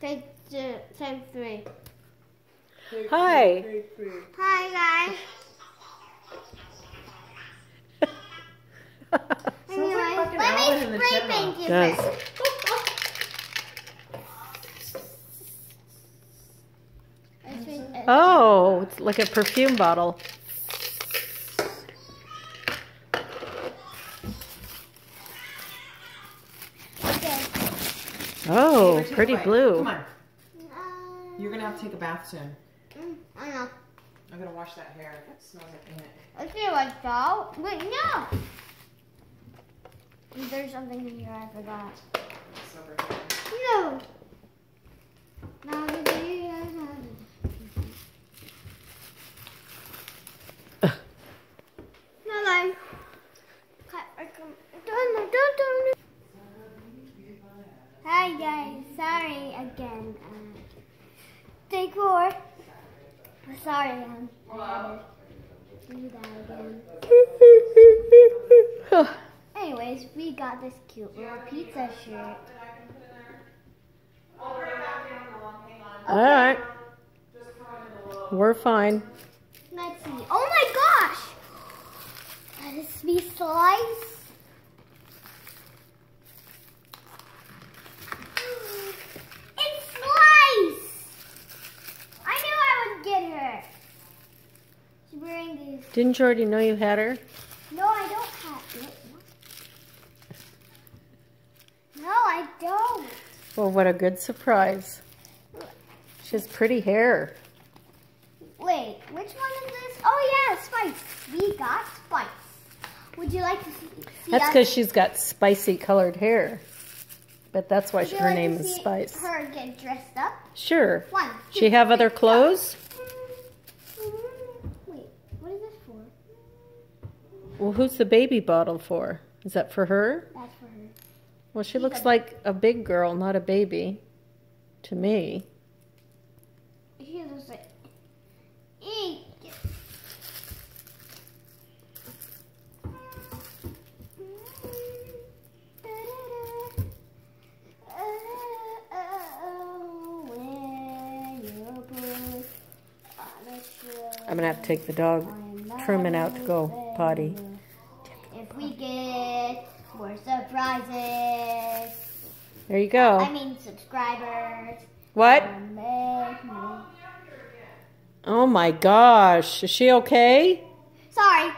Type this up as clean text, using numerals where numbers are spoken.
Take three. Hi. Hi, guys. Anyway, let me spray paint you Yes. first. Oh, it's like a perfume bottle. Okay. Oh, pretty blue. Come on. You're going to have to take a bath soon. I know. I'm going to wash that hair. It smells like ant. I feel like that. Wait, no. There's something in here I forgot. It's over here. No. No. Hi guys, sorry again. Take 4. Sorry, I do that again. Anyways, we got this cute little pizza shirt. All right. We're fine. Let's see. Oh my gosh! Let us be sliced. It's sliced! I knew I would get her. She's wearing these. Didn't you already know you had her? No, I don't have it. No, I don't. Well, what a good surprise. She has pretty hair. Wait, which one is this? Oh yeah, Spice. We got Spice. Would you like to see That's us- because she's got spicy colored hair. But that's why Would you her like name to is see Spice. her get dressed up? Sure. 1, 2, She have other 3, clothes? Wait, what is this for? Well, who's the baby bottle for? Is that for her? That's for her. Well, she looks like a big girl, not a baby. To me. She looks like. Eek. I'm going to have to take the dog Truman out to go potty. If we get more surprises. There you go. I mean subscribers. What? Make me. Oh my gosh. Is she okay? Sorry.